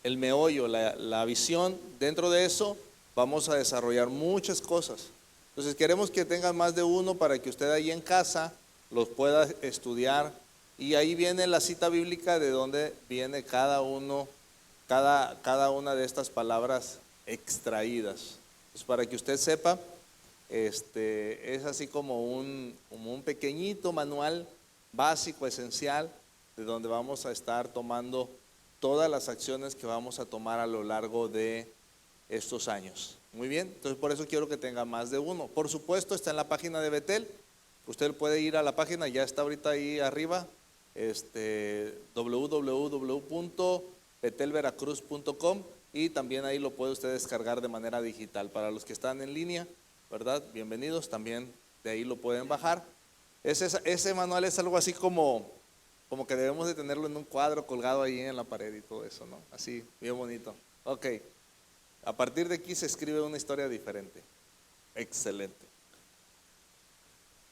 el meollo, la visión. Dentro de eso vamos a desarrollar muchas cosas. Entonces queremos que tengan más de uno para que usted ahí en casa los pueda estudiar. Y ahí viene la cita bíblica de donde viene cada una de estas palabras extraídas. Pues para que usted sepa, es así como un pequeñito manual básico, esencial, de donde vamos a estar tomando todas las acciones que vamos a tomar a lo largo de estos años. Muy bien, entonces por eso quiero que tenga más de uno. Por supuesto, está en la página de Betel. Usted puede ir a la página, ya está ahorita ahí arriba, www.betelveracruz.com, y también ahí lo puede usted descargar de manera digital. Para los que están en línea, ¿verdad? Bienvenidos, también de ahí lo pueden bajar. Ese manual es algo así como que debemos de tenerlo en un cuadro colgado ahí en la pared y todo eso, ¿no? Así, bien bonito. Ok, a partir de aquí se escribe una historia diferente. Excelente.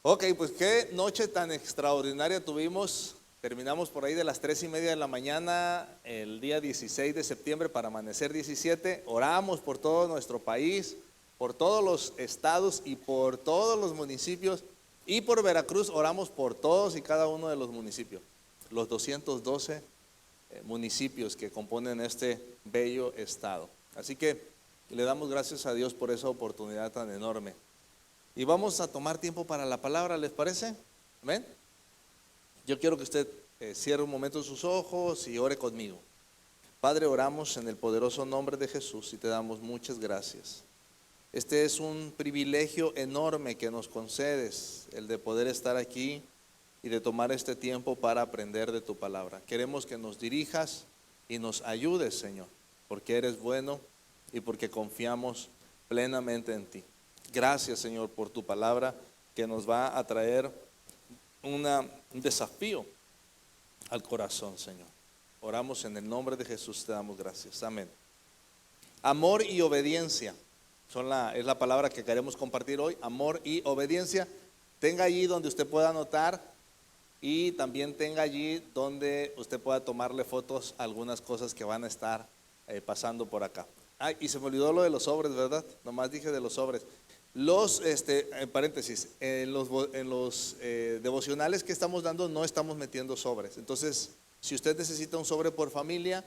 Ok, pues qué noche tan extraordinaria tuvimos. Terminamos por ahí de las 3:30 de la mañana el día 16 de septiembre para amanecer 17. Oramos por todo nuestro país, por todos los estados y por todos los municipios. Y por Veracruz oramos por todos y cada uno de los municipios. Los 212 municipios que componen este bello estado. Así que le damos gracias a Dios por esa oportunidad tan enorme. Y vamos a tomar tiempo para la palabra, ¿les parece? ¿Amén? Yo quiero que usted cierre un momento sus ojos y ore conmigo. Padre, oramos en el poderoso nombre de Jesús y te damos muchas gracias. Este es un privilegio enorme que nos concedes, el de poder estar aquí y de tomar este tiempo para aprender de tu palabra. Queremos que nos dirijas y nos ayudes, Señor, porque eres bueno y porque confiamos plenamente en ti. Gracias, Señor, por tu palabra que nos va a traer un desafío al corazón, Señor. Oramos en el nombre de Jesús, te damos gracias. Amén. Amor y obediencia es la palabra que queremos compartir hoy. Amor y obediencia. Tenga allí donde usted pueda anotar y también tenga allí donde usted pueda tomarle fotos a algunas cosas que van a estar pasando por acá. Y se me olvidó lo de los sobres, ¿verdad? Nomás dije de los sobres. En paréntesis, en los devocionales que estamos dando no estamos metiendo sobres. Entonces, si usted necesita un sobre por familia,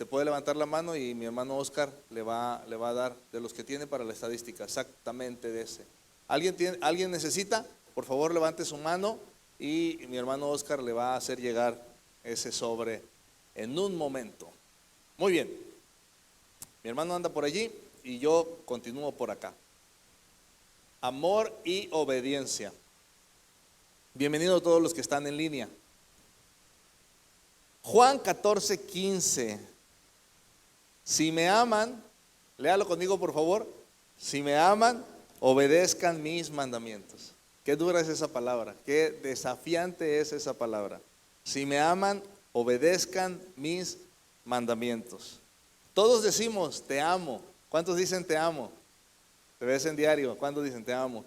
puede levantar la mano y mi hermano Oscar le va a dar de los que tiene para la estadística, exactamente de ese. ¿Alguien necesita? Por favor, levante su mano y mi hermano Oscar le va a hacer llegar ese sobre en un momento. Muy bien. Mi hermano anda por allí y yo continúo por acá. Amor y obediencia. Bienvenidos a todos los que están en línea. Juan 14:15. Si me aman, léalo conmigo por favor. Si me aman, obedezcan mis mandamientos. Qué dura es esa palabra, qué desafiante es esa palabra. Si me aman, obedezcan mis mandamientos. Todos decimos te amo. ¿Cuántos dicen te amo? Te ves en diario. ¿Cuántos dicen te amo?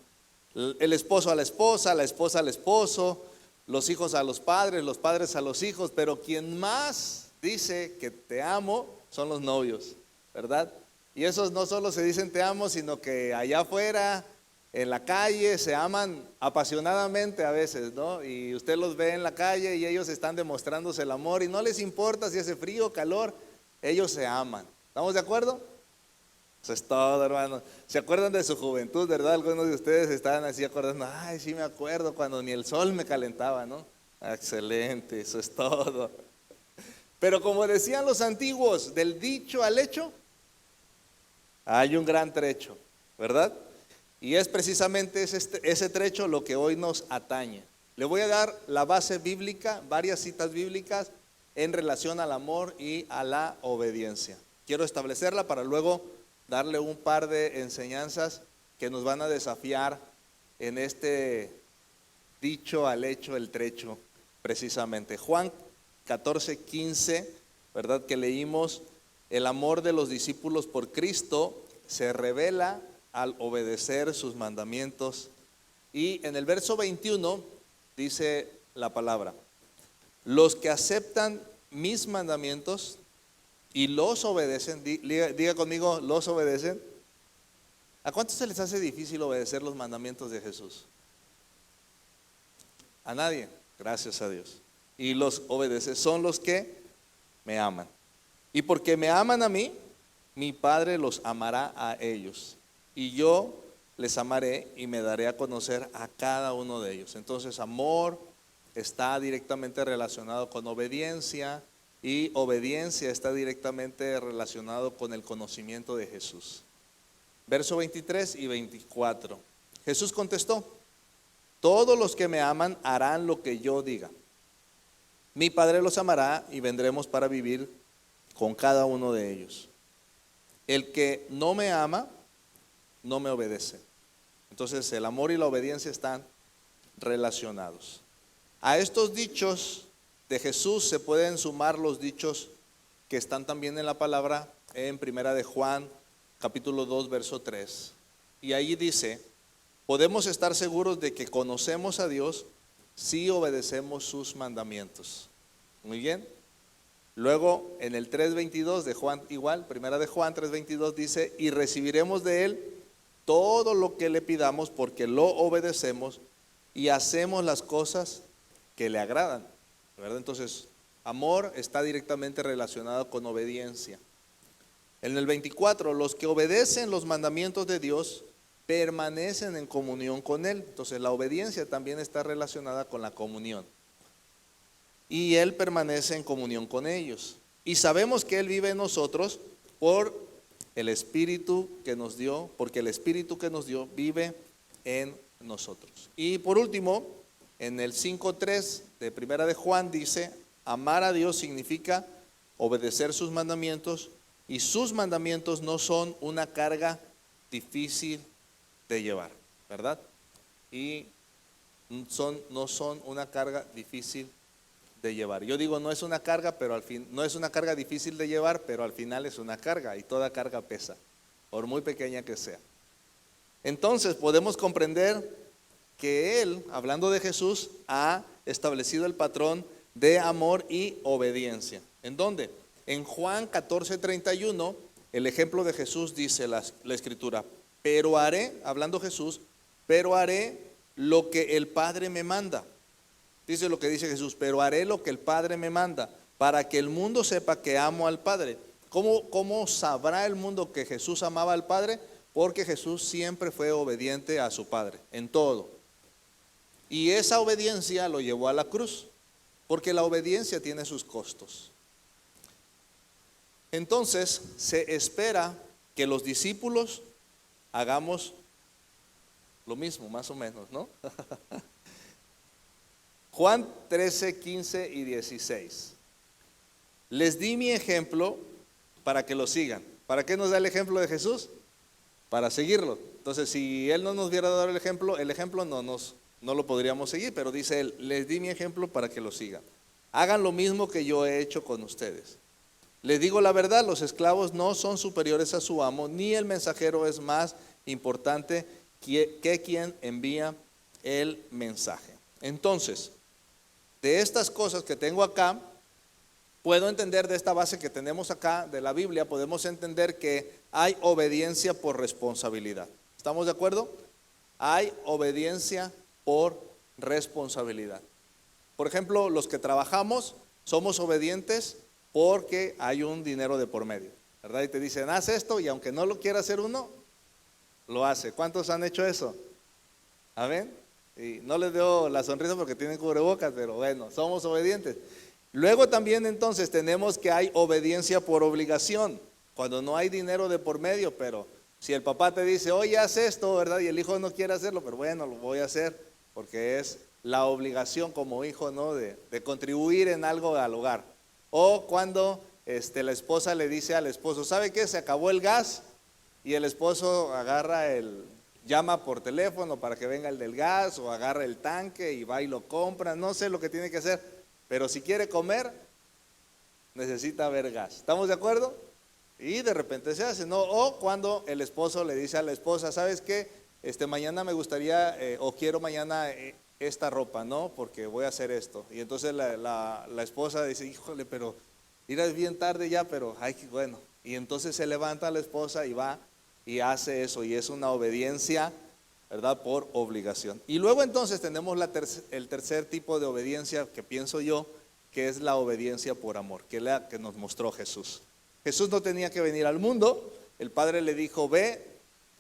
El esposo a la esposa al esposo, los hijos a los padres a los hijos, pero quien más dice que te amo son los novios, ¿verdad? Y esos no solo se dicen te amo, sino que allá afuera, en la calle, se aman apasionadamente a veces, ¿no? Y usted los ve en la calle y ellos están demostrándose el amor y no les importa si hace frío o calor, ellos se aman. ¿Estamos de acuerdo? Eso es todo, hermano. ¿Se acuerdan de su juventud, verdad? Algunos de ustedes estaban así acordando, ay, sí me acuerdo cuando ni el sol me calentaba, ¿no? Excelente, eso es todo. Pero como decían los antiguos, del dicho al hecho hay un gran trecho, ¿verdad? Y es precisamente ese trecho lo que hoy nos atañe. Le voy a dar la base bíblica, varias citas bíblicas en relación al amor y a la obediencia. Quiero establecerla para luego darle un par de enseñanzas que nos van a desafiar en este dicho al hecho, el trecho, precisamente. Juan 14:15, ¿verdad? Que leímos, el amor de los discípulos por Cristo se revela al obedecer sus mandamientos. Y en el verso 21 dice la palabra: los que aceptan mis mandamientos y los obedecen, diga conmigo, los obedecen. ¿A cuántos se les hace difícil obedecer los mandamientos de Jesús? A nadie, gracias a Dios. Y los obedecen, son los que me aman. Y porque me aman a mí, mi Padre los amará a ellos. Y yo les amaré y me daré a conocer a cada uno de ellos. Entonces, amor está directamente relacionado con obediencia, y obediencia está directamente relacionado con el conocimiento de Jesús. Verso 23 y 24. Jesús contestó: todos los que me aman harán lo que yo diga. Mi Padre los amará y vendremos para vivir con cada uno de ellos. El que no me ama, no me obedece. Entonces el amor y la obediencia están relacionados. A estos dichos de Jesús se pueden sumar los dichos que están también en la palabra en Primera de Juan, capítulo 2, verso 3. Y ahí dice: podemos estar seguros de que conocemos a Dios si obedecemos sus mandamientos. Muy bien. Luego en el 3:22 de Juan, igual, Primera de Juan 3:22 dice: y recibiremos de Él todo lo que le pidamos porque lo obedecemos y hacemos las cosas que le agradan, ¿verdad? Entonces, amor está directamente relacionado con obediencia. En el 24, los que obedecen los mandamientos de Dios permanecen en comunión con Él. Entonces, la obediencia también está relacionada con la comunión. Y Él permanece en comunión con ellos. Y sabemos que Él vive en nosotros por el Espíritu que nos dio, porque el Espíritu que nos dio vive en nosotros. Y por último, en el 5:3 de Primera de Juan dice: amar a Dios significa obedecer sus mandamientos, y sus mandamientos no son una carga difícil de llevar, ¿verdad? Y no son una carga difícil de llevar. Yo digo, no es una carga, pero al fin no es una carga difícil de llevar, pero al final es una carga, y toda carga pesa, por muy pequeña que sea. Entonces podemos comprender que Él, hablando de Jesús, ha establecido el patrón de amor y obediencia. ¿En dónde? En Juan 14:31, el ejemplo de Jesús dice la Escritura: pero haré, hablando Jesús, pero haré lo que el Padre me manda. Dice lo que dice Jesús: pero haré lo que el Padre me manda, para que el mundo sepa que amo al Padre. ¿Cómo sabrá el mundo que Jesús amaba al Padre? Porque Jesús siempre fue obediente a su Padre, en todo. Y esa obediencia lo llevó a la cruz, porque la obediencia tiene sus costos. Entonces se espera que los discípulos hagamos lo mismo, más o menos, ¿no? Juan 13, 15 y 16. Les di mi ejemplo para que lo sigan. ¿Para qué nos da el ejemplo de Jesús? Para seguirlo. Entonces, si Él no nos hubiera dado el ejemplo no lo podríamos seguir, pero dice Él: les di mi ejemplo para que lo sigan. Hagan lo mismo que yo he hecho con ustedes. Les digo la verdad, los esclavos no son superiores a su amo, ni el mensajero es más importante que quien envía el mensaje. Entonces, de estas cosas que tengo acá, puedo entender, de esta base que tenemos acá de la Biblia, podemos entender que hay obediencia por responsabilidad. ¿Estamos de acuerdo? Hay obediencia por responsabilidad. Por ejemplo, los que trabajamos somos obedientes porque hay un dinero de por medio, ¿verdad? Y te dicen: haz esto, y aunque no lo quiera hacer uno, lo hace. ¿Cuántos han hecho eso? ¿Amén? Y no les dio la sonrisa porque tienen cubrebocas, pero bueno, somos obedientes. Luego también entonces tenemos que hay obediencia por obligación, cuando no hay dinero de por medio, pero si el papá te dice: oye, haz esto, ¿verdad? Y el hijo no quiere hacerlo, pero bueno, lo voy a hacer, porque es la obligación como hijo, ¿no? De contribuir en algo al hogar. O cuando la esposa le dice al esposo: ¿sabe qué? Se acabó el gas, y el esposo llama por teléfono para que venga el del gas, o agarra el tanque y va y lo compra, no sé lo que tiene que hacer, pero si quiere comer, necesita haber gas. ¿Estamos de acuerdo? Y de repente se hace, ¿no? O cuando el esposo le dice a la esposa: ¿sabes qué? Mañana me gustaría, o quiero mañana esta ropa, ¿no? Porque voy a hacer esto. Y entonces la esposa dice: híjole, pero Ir es bien tarde ya, pero ay, qué bueno. Y entonces se levanta la esposa y va y hace eso, y es una obediencia, ¿verdad? Por obligación. Y luego entonces tenemos el tercer tipo de obediencia que pienso yo, que es la obediencia por amor, que es la que nos mostró Jesús. Jesús no tenía que venir al mundo, el Padre le dijo ve,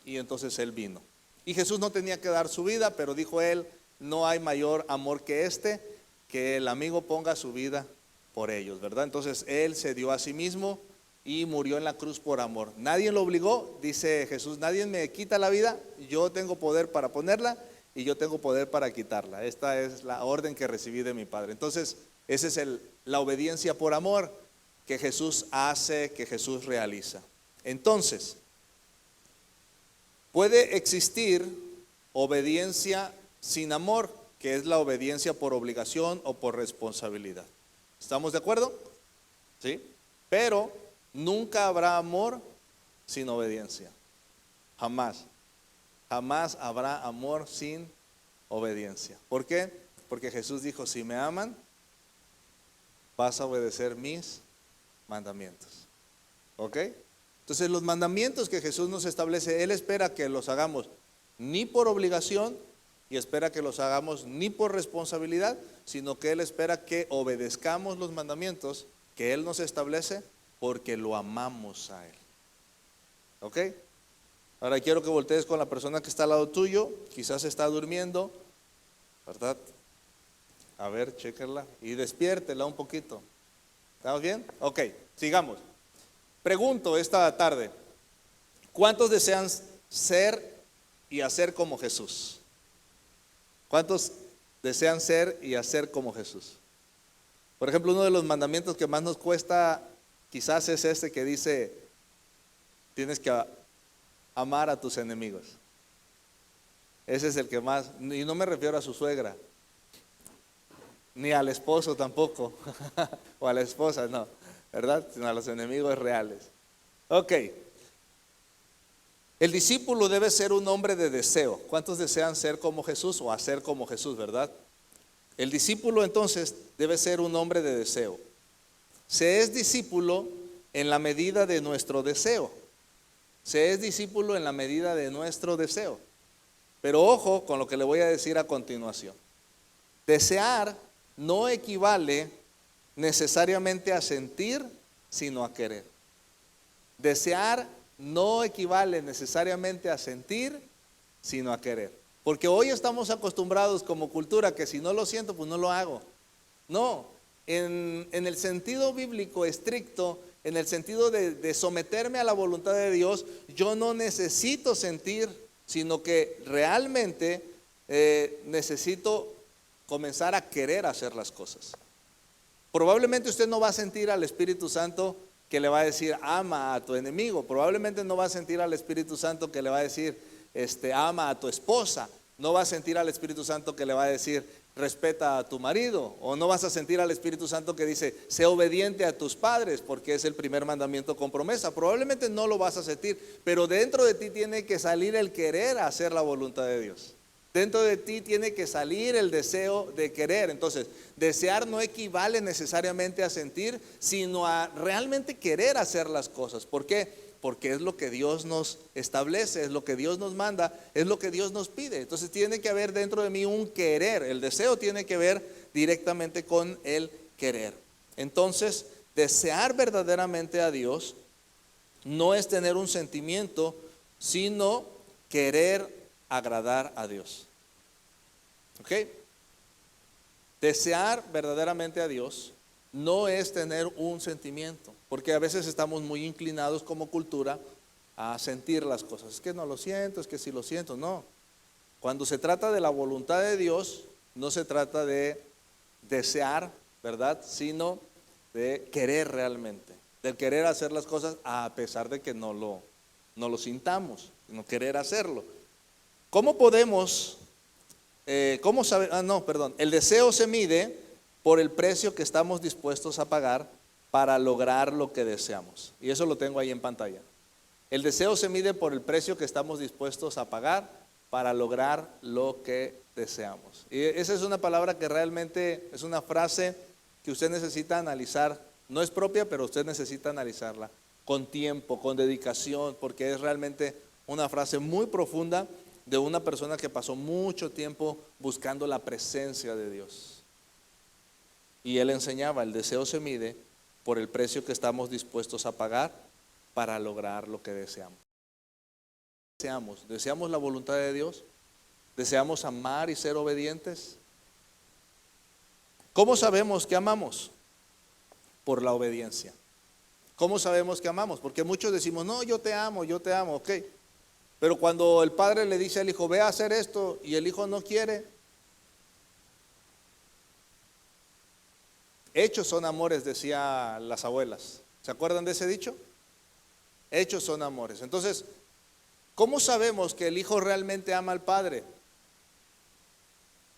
y entonces Él vino. Y Jesús no tenía que dar su vida, pero dijo Él, no hay mayor amor que este, que el amigo ponga su vida por ellos, ¿verdad? Entonces Él se dio a sí mismo y murió en la cruz por amor. Nadie lo obligó, dice Jesús, nadie me quita la vida, yo tengo poder para ponerla y yo tengo poder para quitarla. Esta es la orden que recibí de mi Padre. Entonces, esa es la obediencia por amor que Jesús hace, que Jesús realiza. Entonces, puede existir obediencia sin amor, que es la obediencia por obligación o por responsabilidad. ¿Estamos de acuerdo? ¿Sí? Pero nunca habrá amor sin obediencia. Jamás. Jamás habrá amor sin obediencia. ¿Por qué? Porque Jesús dijo, si me aman, vas a obedecer mis mandamientos. ¿Ok? Entonces los mandamientos que Jesús nos establece, Él espera que los hagamos ni por obligación y espera que los hagamos ni por responsabilidad, sino que Él espera que obedezcamos los mandamientos que Él nos establece porque lo amamos a Él. ¿Ok? Ahora quiero que voltees con la persona que está al lado tuyo, quizás está durmiendo, ¿verdad? A ver, chéquenla y despiértela un poquito. ¿Estamos bien? Ok, sigamos. Pregunto esta tarde, ¿cuántos desean ser y hacer como Jesús? ¿Cuántos desean ser y hacer como Jesús? Por ejemplo, uno de los mandamientos que más nos cuesta quizás es este que dice, tienes que amar a tus enemigos. Ese es el que más, y no me refiero a su suegra, ni al esposo tampoco, o a la esposa, no, ¿verdad? Sino a los enemigos reales. Ok. El discípulo debe ser un hombre de deseo. ¿Cuántos desean ser como Jesús o hacer como Jesús, verdad? El discípulo entonces debe ser un hombre de deseo. Se es discípulo en la medida de nuestro deseo. Se es discípulo en la medida de nuestro deseo. Pero ojo con lo que le voy a decir a continuación. Desear no equivale necesariamente a sentir, sino a querer. Desear no equivale necesariamente a sentir, sino a querer. Porque hoy estamos acostumbrados como cultura que si no lo siento, pues no lo hago. No, en el sentido bíblico estricto, en el sentido de someterme a la voluntad de Dios, yo no necesito sentir, sino que realmente necesito comenzar a querer hacer las cosas. Probablemente usted no va a sentir al Espíritu Santo que le va a decir ama a tu enemigo. Probablemente no va a sentir al Espíritu Santo que le va a decir ama a tu esposa. No va a sentir al Espíritu Santo que le va a decir respeta a tu marido. O no vas a sentir al Espíritu Santo que dice sé obediente a tus padres, porque es el primer mandamiento con promesa. Probablemente no lo vas a sentir, pero dentro de ti tiene que salir el querer hacer la voluntad de Dios. Dentro de ti tiene que salir el deseo de querer. Entonces, desear no equivale necesariamente a sentir, sino a realmente querer hacer las cosas. ¿Por qué? Porque es lo que Dios nos establece, es lo que Dios nos manda, es lo que Dios nos pide. Entonces tiene que haber dentro de mí un querer. El deseo tiene que ver directamente con el querer. Entonces, desear verdaderamente a Dios no es tener un sentimiento, sino querer agradar a Dios. ¿Ok? Desear verdaderamente a Dios no es tener un sentimiento, porque a veces estamos muy inclinados como cultura a sentir las cosas. Es que no lo siento, es que sí lo siento. No. Cuando se trata de la voluntad de Dios, no se trata de desear, ¿verdad? Sino de querer realmente, del querer hacer las cosas a pesar de que no lo sintamos, sino querer hacerlo. ¿Cómo podemos, cómo saber? El deseo se mide por el precio que estamos dispuestos a pagar para lograr lo que deseamos. Y eso lo tengo ahí en pantalla. El deseo se mide por el precio que estamos dispuestos a pagar para lograr lo que deseamos. Y esa es una palabra que realmente es una frase que usted necesita analizar No es propia, pero usted necesita analizarla con tiempo, con dedicación, porque es realmente una frase muy profunda de una persona que pasó mucho tiempo buscando la presencia de Dios. Y él enseñaba, el deseo se mide por el precio que estamos dispuestos a pagar para lograr lo que deseamos. ¿Deseamos la voluntad de Dios? ¿Deseamos amar y ser obedientes? ¿Cómo sabemos que amamos? Por la obediencia. ¿Cómo sabemos que amamos? Porque muchos decimos, no, yo te amo, ok. Pero cuando el padre le dice al hijo, ve a hacer esto, y el hijo no quiere, hechos son amores, decía las abuelas. ¿Se acuerdan de ese dicho? Hechos son amores. Entonces, ¿cómo sabemos que el hijo realmente ama al padre?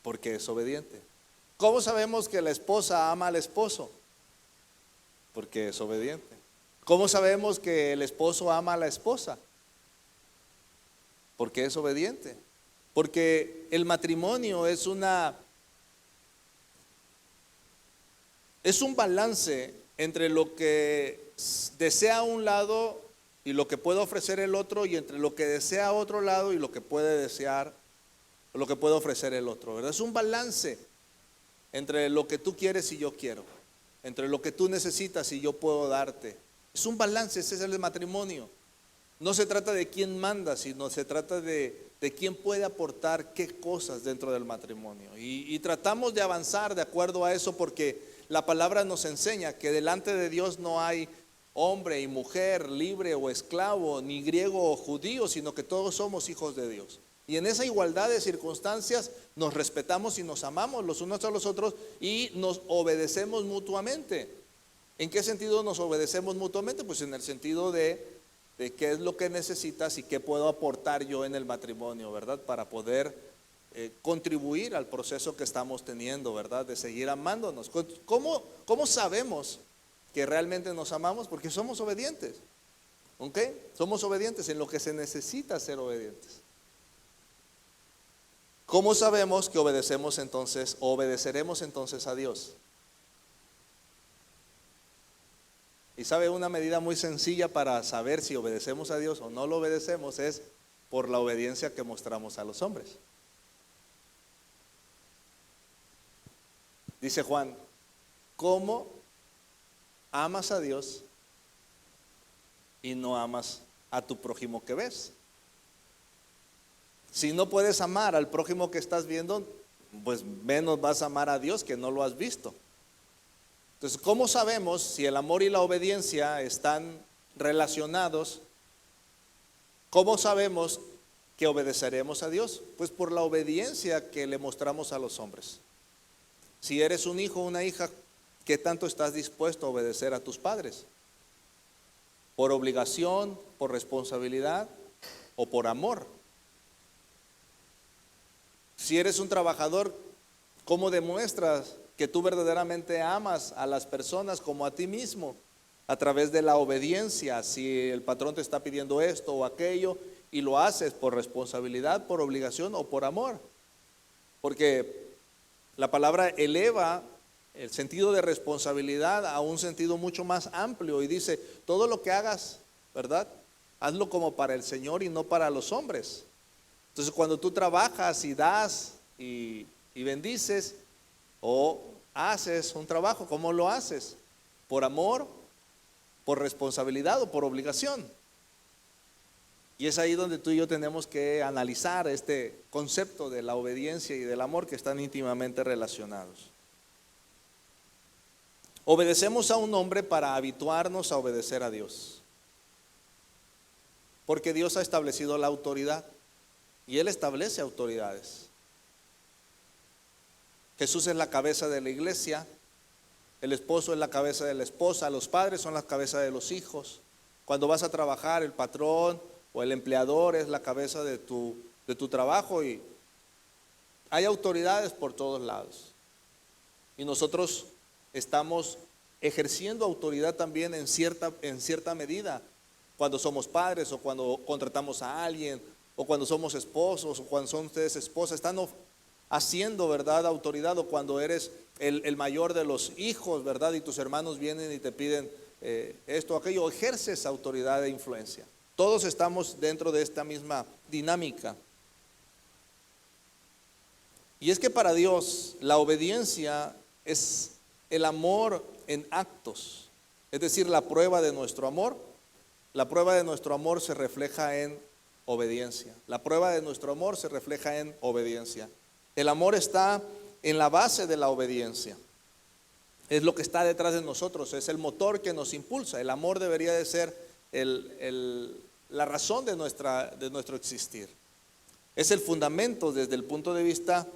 Porque es obediente. ¿Cómo sabemos que la esposa ama al esposo? Porque es obediente. ¿Cómo sabemos que el esposo ama a la esposa? Porque es obediente. Porque el matrimonio es un balance entre lo que desea un lado y lo que puede ofrecer el otro, y entre lo que desea otro lado y lo que puede desear, lo que puede ofrecer el otro, ¿verdad? Es un balance entre lo que tú quieres y yo quiero, entre lo que tú necesitas y yo puedo darte. Es un balance, ese es el matrimonio. No se trata de quién manda, sino se trata de quién puede aportar qué cosas dentro del matrimonio. Y tratamos de avanzar de acuerdo a eso, porque la palabra nos enseña que delante de Dios no hay hombre y mujer, libre o esclavo, ni griego o judío, sino que todos somos hijos de Dios. Y en esa igualdad de circunstancias nos respetamos y nos amamos los unos a los otros y nos obedecemos mutuamente. ¿En qué sentido nos obedecemos mutuamente? Pues en el sentido de qué es lo que necesitas y qué puedo aportar yo en el matrimonio, ¿verdad? Para poder contribuir al proceso que estamos teniendo, ¿verdad? De seguir amándonos. ¿Cómo sabemos que realmente nos amamos? Porque somos obedientes, ¿ok? Somos obedientes en lo que se necesita ser obedientes. ¿Cómo sabemos que obedecemos entonces, o obedeceremos entonces a Dios? Y sabe, una medida muy sencilla para saber si obedecemos a Dios o no lo obedecemos es por la obediencia que mostramos a los hombres. Dice Juan, ¿cómo amas a Dios y no amas a tu prójimo que ves? Si no puedes amar al prójimo que estás viendo, pues menos vas a amar a Dios que no lo has visto. Entonces, ¿cómo sabemos si el amor y la obediencia están relacionados? ¿Cómo sabemos que obedeceremos a Dios? Pues por la obediencia que le mostramos a los hombres. Si eres un hijo o una hija, ¿qué tanto estás dispuesto a obedecer a tus padres? ¿Por obligación, por responsabilidad o por amor? Si eres un trabajador, ¿cómo demuestras que tú verdaderamente amas a las personas como a ti mismo? A través de la obediencia. Si el patrón te está pidiendo esto o aquello y lo haces por responsabilidad, por obligación o por amor. Porque la palabra eleva el sentido de responsabilidad a un sentido mucho más amplio y dice, todo lo que hagas, ¿verdad? Hazlo como para el Señor y no para los hombres. Entonces, cuando tú trabajas y das y bendices o haces un trabajo, ¿cómo lo haces? ¿Por amor, por responsabilidad o por obligación? Y es ahí donde tú y yo tenemos que analizar este concepto de la obediencia y del amor, que están íntimamente relacionados. Obedecemos a un hombre para habituarnos a obedecer a Dios, porque Dios ha establecido la autoridad. Y Él establece autoridades. Jesús es la cabeza de la iglesia, el esposo es la cabeza de la esposa, los padres son la cabeza de los hijos. Cuando vas a trabajar, el patrón o el empleador es la cabeza de tu trabajo, y hay autoridades por todos lados. Y nosotros estamos ejerciendo autoridad también en cierta medida, cuando somos padres o cuando contratamos a alguien, o cuando somos esposos, o cuando son ustedes esposas, están haciendo, ¿verdad?, autoridad, o cuando eres el mayor de los hijos, ¿verdad? Y tus hermanos vienen y te piden esto o aquello, ejerces autoridad e influencia. Todos estamos dentro de esta misma dinámica. Y es que para Dios la obediencia es el amor en actos, es decir, la prueba de nuestro amor. La prueba de nuestro amor se refleja en obediencia. La prueba de nuestro amor se refleja en obediencia. El amor está en la base de la obediencia. Es lo que está detrás de nosotros, es el motor que nos impulsa. El amor debería de ser la razón de nuestro existir. Es el fundamento desde el punto de vista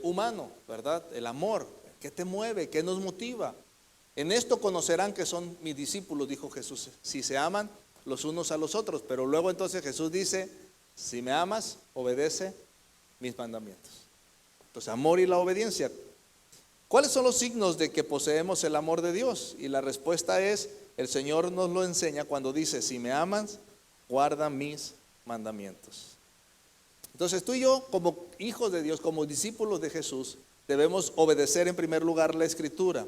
humano, ¿verdad? El amor, ¿qué te mueve? ¿Qué nos motiva? En esto conocerán que son mis discípulos, dijo Jesús, si se aman los unos a los otros. Pero luego entonces Jesús dice, si me amas, obedece mis mandamientos. Entonces, amor y la obediencia. ¿Cuáles son los signos de que poseemos el amor de Dios? Y la respuesta es, el Señor nos lo enseña cuando dice, si me amas, guarda mis mandamientos. Entonces tú y yo, como hijos de Dios, como discípulos de Jesús, debemos obedecer en primer lugar la Escritura.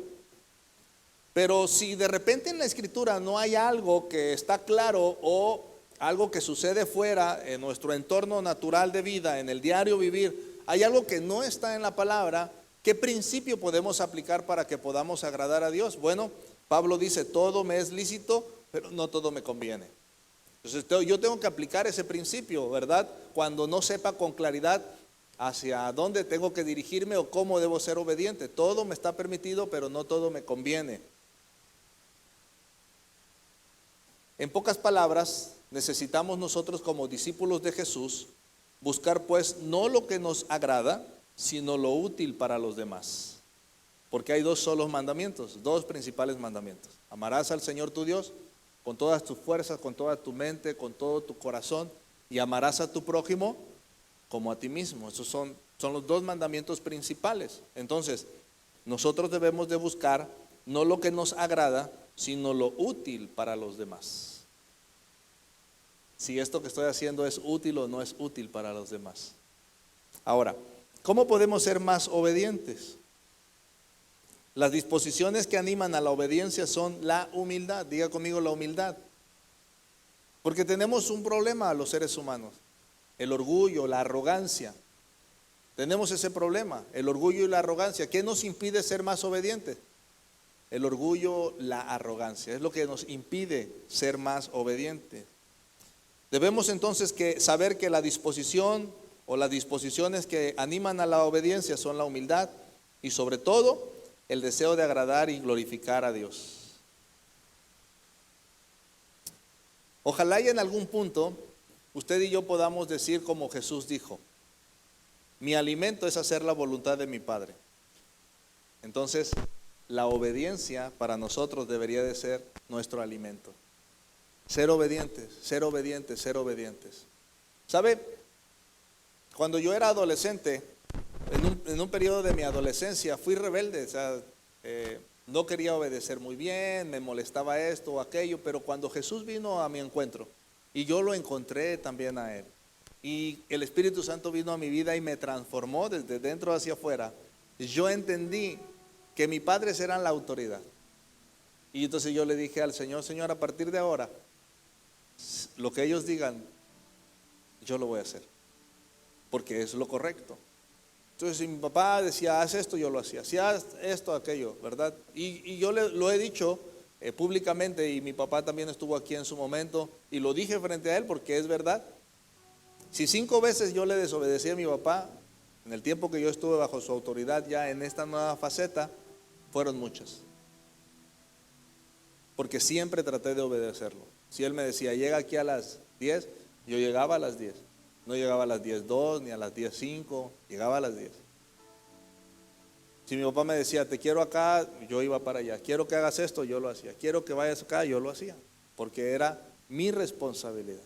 Pero si de repente en la Escritura no hay algo que está claro o algo que sucede fuera en nuestro entorno natural de vida, en el diario vivir, hay algo que no está en la palabra, ¿qué principio podemos aplicar para que podamos agradar a Dios? Bueno, Pablo dice, todo me es lícito, pero no todo me conviene. Entonces yo tengo que aplicar ese principio, ¿verdad? Cuando no sepa con claridad hacia dónde tengo que dirigirme o cómo debo ser obediente. Todo me está permitido, pero no todo me conviene. En pocas palabras, necesitamos nosotros como discípulos de Jesús buscar pues no lo que nos agrada, sino lo útil para los demás. Porque hay dos solos mandamientos, dos principales mandamientos. Amarás al Señor tu Dios con todas tus fuerzas, con toda tu mente, con todo tu corazón, y amarás a tu prójimo como a ti mismo. Esos son los dos mandamientos principales. Entonces, nosotros debemos de buscar no lo que nos agrada, sino lo útil para los demás. Si esto que estoy haciendo es útil o no es útil para los demás. Ahora, ¿cómo podemos ser más obedientes? Las disposiciones que animan a la obediencia son la humildad. Diga conmigo la humildad. Porque tenemos un problema los seres humanos. El orgullo, la arrogancia. Tenemos ese problema, el orgullo y la arrogancia. ¿Qué nos impide ser más obedientes? El orgullo, la arrogancia. Es lo que nos impide ser más obedientes. Debemos entonces saber que la disposición o las disposiciones que animan a la obediencia son la humildad y sobre todo el deseo de agradar y glorificar a Dios. Ojalá y en algún punto usted y yo podamos decir como Jesús dijo, mi alimento es hacer la voluntad de mi Padre. Entonces, la obediencia para nosotros debería de ser nuestro alimento. Ser obedientes, ser obedientes, ser obedientes. ¿Sabe? Cuando yo era adolescente, en un periodo de mi adolescencia, fui rebelde. O sea, no quería obedecer muy bien, me molestaba esto o aquello, pero cuando Jesús vino a mi encuentro, y yo lo encontré también a Él, y el Espíritu Santo vino a mi vida y me transformó desde dentro hacia afuera, yo entendí que mis padres eran la autoridad. Y entonces yo le dije al Señor, Señor, a partir de ahora, lo que ellos digan, yo lo voy a hacer, porque es lo correcto. Entonces si mi papá decía, haz esto, yo lo hacía, haz esto, aquello, ¿verdad? Y yo lo he dicho públicamente, y mi papá también estuvo aquí en su momento, y lo dije frente a él porque es verdad. Si 5 veces yo le desobedecí a mi papá, en el tiempo que yo estuve bajo su autoridad ya en esta nueva faceta, fueron muchas. Porque siempre traté de obedecerlo. Si él me decía, llega aquí a las 10, yo llegaba a las 10. No llegaba a las 10:02 ni a las 10:05, llegaba a las 10. Si mi papá me decía, te quiero acá, yo iba para allá. Quiero que hagas esto, yo lo hacía. Quiero que vayas acá, yo lo hacía. Porque era mi responsabilidad.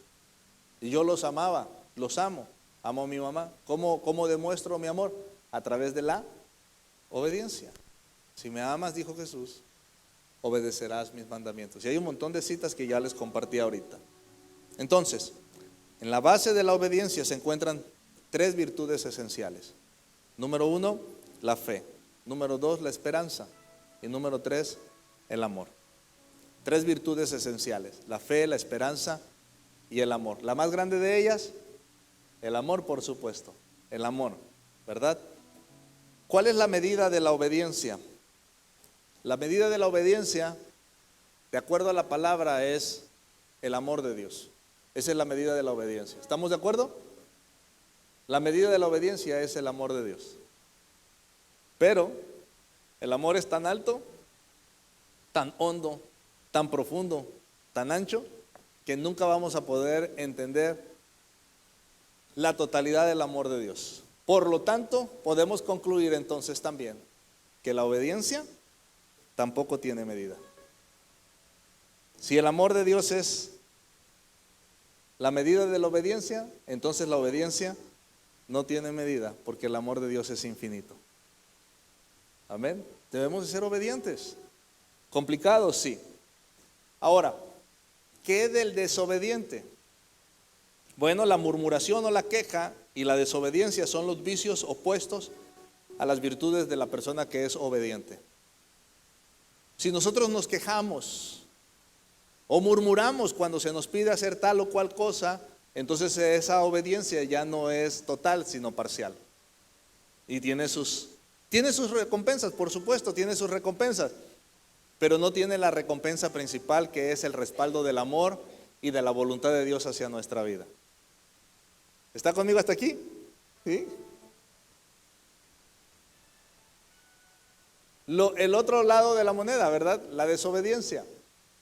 Y yo los amaba, los amo. Amo a mi mamá. ¿Cómo demuestro mi amor? A través de la obediencia. Si me amas, dijo Jesús, obedecerás mis mandamientos. Y hay un montón de citas que ya les compartí ahorita. Entonces, en la base de la obediencia se encuentran 3 virtudes esenciales. Número 1, la fe. Número 2, la esperanza. Y número 3, el amor. 3 virtudes esenciales: la fe, la esperanza y el amor. La más grande de ellas, el amor, por supuesto. El amor, ¿verdad? ¿Cuál es la medida de la obediencia? La medida de la obediencia, de acuerdo a la palabra, es el amor de Dios. Esa es la medida de la obediencia. ¿Estamos de acuerdo? La medida de la obediencia es el amor de Dios. Pero el amor es tan alto, tan hondo, tan profundo, tan ancho, que nunca vamos a poder entender la totalidad del amor de Dios. Por lo tanto, podemos concluir entonces también que la obediencia tampoco tiene medida. Si el amor de Dios es la medida de la obediencia, entonces la obediencia no tiene medida, porque el amor de Dios es infinito. Amén. Debemos de ser obedientes. ¿Complicado? Sí. Ahora, ¿qué del desobediente? Bueno, la murmuración o la queja y la desobediencia son los vicios opuestos a las virtudes de la persona que es obediente. Si nosotros nos quejamos o murmuramos cuando se nos pide hacer tal o cual cosa, entonces esa obediencia ya no es total, sino parcial. Y tiene sus recompensas, por supuesto, tiene sus recompensas, pero no tiene la recompensa principal, que es el respaldo del amor y de la voluntad de Dios hacia nuestra vida. ¿Está conmigo hasta aquí? ¿Sí? El otro lado de la moneda, ¿verdad? La desobediencia.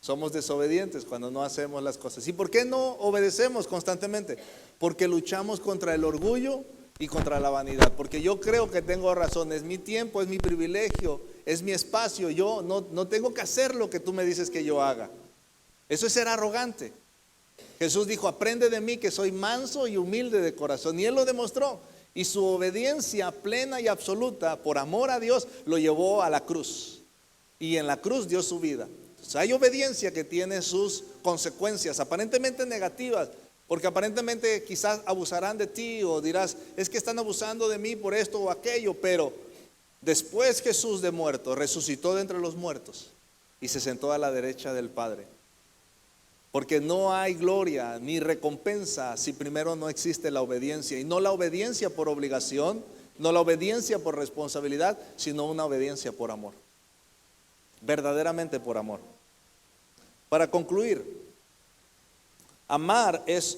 Somos desobedientes cuando no hacemos las cosas. ¿Y por qué no obedecemos constantemente? Porque luchamos contra el orgullo y contra la vanidad. Porque yo creo que tengo razón, es mi tiempo, es mi privilegio, es mi espacio. Yo no tengo que hacer lo que tú me dices que yo haga. Eso es ser arrogante. Jesús dijo: aprende de mí, que soy manso y humilde de corazón. Y Él lo demostró. Y su obediencia plena y absoluta, por amor a Dios, lo llevó a la cruz. Y en la cruz dio su vida. Entonces, hay obediencia que tiene sus consecuencias, aparentemente negativas, porque aparentemente quizás abusarán de ti, o dirás: es que están abusando de mí por esto o aquello. Pero después Jesús de muerto resucitó de entre los muertos y se sentó a la derecha del Padre. Porque no hay gloria ni recompensa si primero no existe la obediencia. Y no la obediencia por obligación, no la obediencia por responsabilidad, sino una obediencia por amor. Verdaderamente por amor. Para concluir, amar es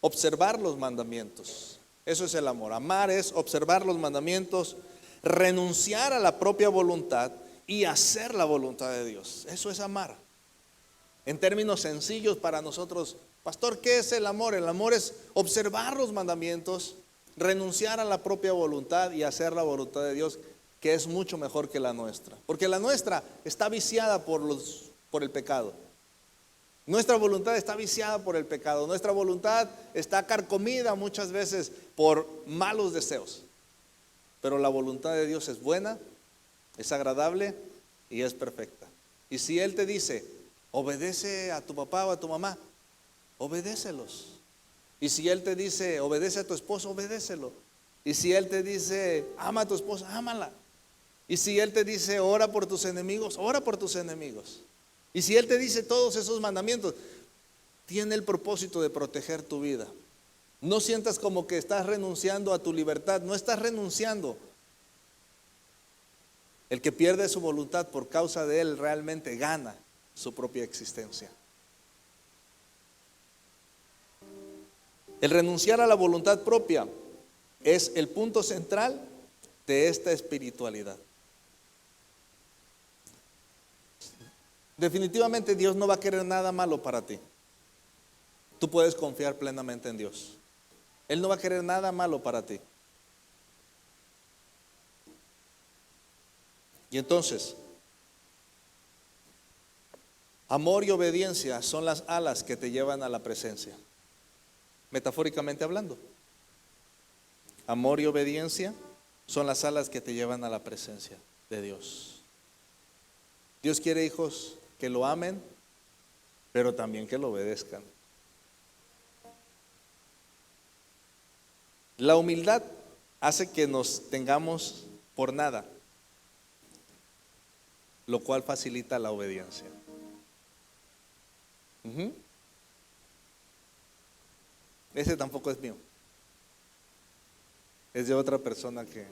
observar los mandamientos. Eso es el amor. Amar es observar los mandamientos, renunciar a la propia voluntad y hacer la voluntad de Dios. Eso es amar. En términos sencillos para nosotros: pastor, ¿qué es el amor? El amor es observar los mandamientos, renunciar a la propia voluntad y hacer la voluntad de Dios, que es mucho mejor que la nuestra. Porque la nuestra está viciada por el pecado. Nuestra voluntad está viciada por el pecado. Nuestra voluntad está carcomida muchas veces por malos deseos. Pero la voluntad de Dios es buena, es agradable y es perfecta. Y si Él te dice: obedece a tu papá o a tu mamá, obedécelos. Y si Él te dice: obedece a tu esposo, obedécelo. Y si Él te dice: ama a tu esposa, ámala. Y si Él te dice: ora por tus enemigos, ora por tus enemigos. Y si Él te dice todos esos mandamientos, tiene el propósito de proteger tu vida. No sientas como que estás renunciando a tu libertad. No estás renunciando. El que pierde su voluntad por causa de Él realmente gana su propia existencia. El renunciar a la voluntad propia es el punto central de esta espiritualidad. Definitivamente Dios no va a querer nada malo para ti. Tú puedes confiar plenamente en Dios. Él no va a querer nada malo para ti. Y entonces, amor y obediencia son las alas que te llevan a la presencia, metafóricamente hablando. Amor y obediencia son las alas que te llevan a la presencia de Dios. Dios quiere hijos que lo amen, pero también que lo obedezcan. La humildad hace que nos tengamos por nada lo cual facilita la obediencia. Ese tampoco es mío. Es de otra persona que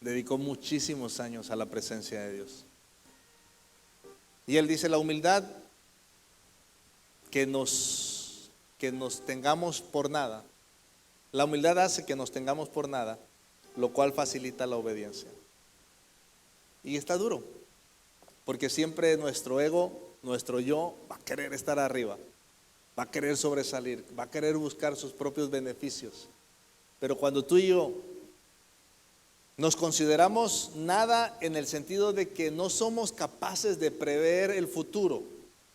dedicó muchísimos años a la presencia de Dios. Y él dice: la humildad que nos tengamos por nada. La humildad hace que nos tengamos por nada, lo cual facilita la obediencia. Y está duro, porque siempre nuestro ego, nuestro yo, va a querer estar arriba, va a querer sobresalir, va a querer buscar sus propios beneficios. Pero cuando tú y yo nos consideramos nada, en el sentido de que no somos capaces de prever el futuro,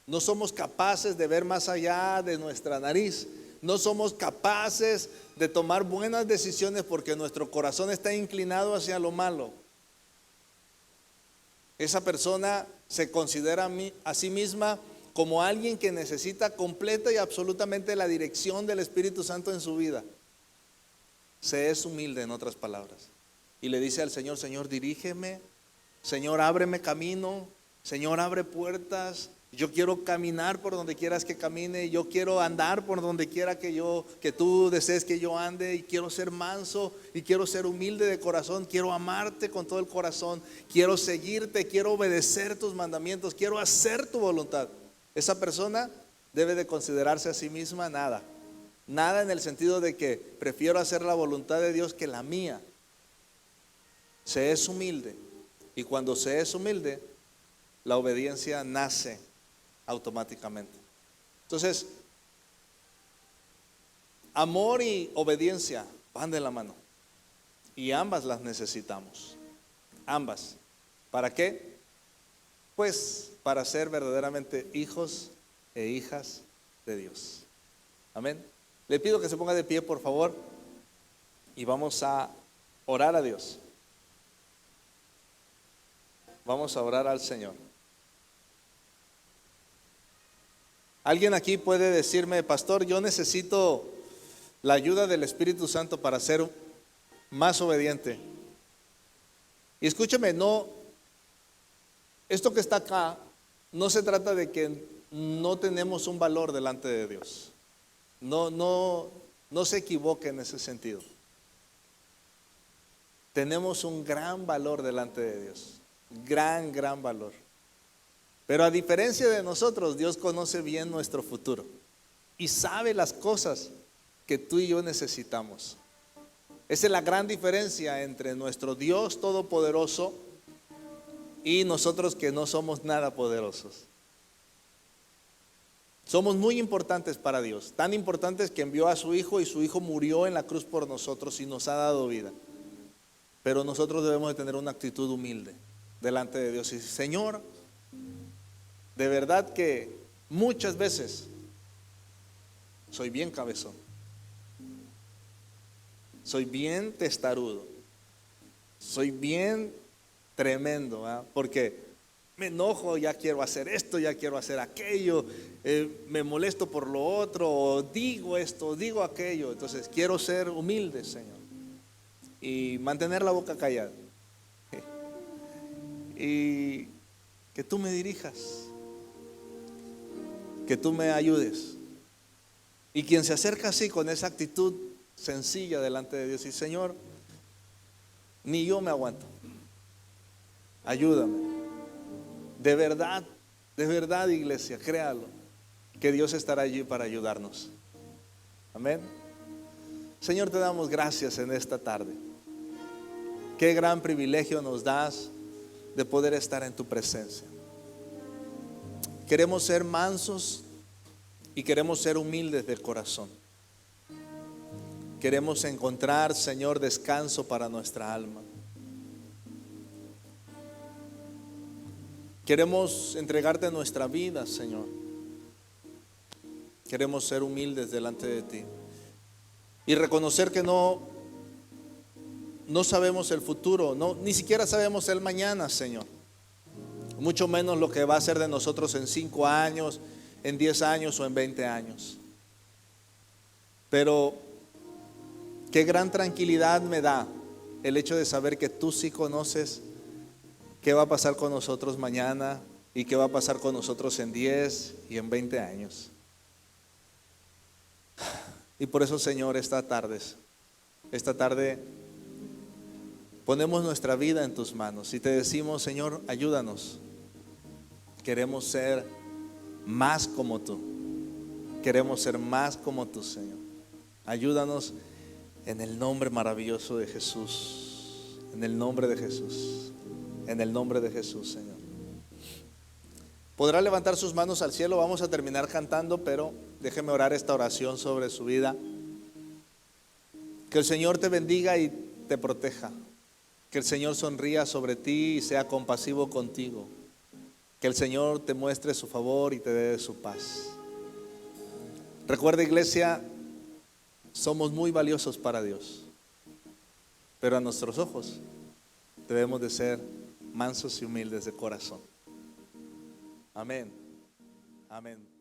no somos capaces de ver más allá de nuestra nariz, no somos capaces de tomar buenas decisiones porque nuestro corazón está inclinado hacia lo malo. Esa persona se considera a sí misma como alguien que necesita completa y absolutamente la dirección del Espíritu Santo en su vida. Se es humilde, en otras palabras, y le dice al Señor: Señor, dirígeme, Señor, ábreme camino, Señor, abre puertas. Yo quiero caminar por donde quieras que camine, yo quiero andar por donde quiera que tú desees que yo ande, y quiero ser manso y quiero ser humilde de corazón, quiero amarte con todo el corazón, quiero seguirte, quiero obedecer tus mandamientos, quiero hacer tu voluntad. Esa persona debe de considerarse a sí misma nada en el sentido de que prefiero hacer la voluntad de Dios que la mía. Se es humilde, y cuando se es humilde, la obediencia nace automáticamente. Entonces, amor y obediencia van de la mano, y ambas las necesitamos, ambas. ¿Para qué? Pues para ser verdaderamente hijos e hijas de Dios. Amén. Le pido que se ponga de pie, por favor, y vamos a orar a Dios. Vamos a orar al Señor. ¿Alguien aquí puede decirme: pastor, yo necesito la ayuda del Espíritu Santo para ser más obediente? Y escúcheme, no, esto que está acá no se trata de que no tenemos un valor delante de Dios. No se equivoque en ese sentido. Tenemos un gran valor delante de Dios, gran valor. Pero a diferencia de nosotros, Dios conoce bien nuestro futuro y sabe las cosas que tú y yo necesitamos. Esa es la gran diferencia entre nuestro Dios todopoderoso y nosotros, que no somos nada poderosos. Somos muy importantes para Dios, tan importantes que envió a su Hijo, y su Hijo murió en la cruz por nosotros y nos ha dado vida. Pero nosotros debemos de tener una actitud humilde delante de Dios y decir: Señor, de verdad que muchas veces soy bien cabezón, soy bien testarudo, soy bien tremendo, ¿verdad? Porque me enojo, ya quiero hacer esto, ya quiero hacer aquello, me molesto por lo otro, o digo esto, digo aquello. Entonces quiero ser humilde, Señor, y mantener la boca callada, y que tú me dirijas, que tú me ayudes. Y quien se acerca así, con esa actitud sencilla delante de Dios, y Señor, ni yo me aguanto, ayúdame. De verdad, iglesia, créalo, que Dios estará allí para ayudarnos. Amén. Señor, te damos gracias en esta tarde. Qué gran privilegio nos das de poder estar en tu presencia. Queremos ser mansos y queremos ser humildes de corazón. Queremos encontrar, Señor, descanso para nuestra alma. Queremos entregarte nuestra vida, Señor. Queremos ser humildes delante de ti y reconocer que no sabemos el futuro, ni siquiera sabemos el mañana, Señor. Mucho menos lo que va a ser de nosotros en 5 años, en 10 años o en 20 años. Pero qué gran tranquilidad me da el hecho de saber que tú sí conoces, qué va a pasar con nosotros mañana y qué va a pasar con nosotros en 10 y en 20 años. Y por eso, Señor, esta tarde ponemos nuestra vida en tus manos y te decimos, Señor, ayúdanos. Queremos ser más como tú. Queremos ser más como tú, Señor. Ayúdanos en el nombre maravilloso de Jesús. En el nombre de Jesús. En el nombre de Jesús, Señor. Podrá levantar sus manos al cielo. Vamos a terminar cantando, pero déjeme orar esta oración sobre su vida. Que el Señor te bendiga y te proteja. Que el Señor sonría sobre ti y sea compasivo contigo. Que el Señor te muestre su favor y te dé su paz. Recuerda, iglesia, somos muy valiosos para Dios, pero a nuestros ojos debemos de ser mansos y humildes de corazón. Amén. Amén.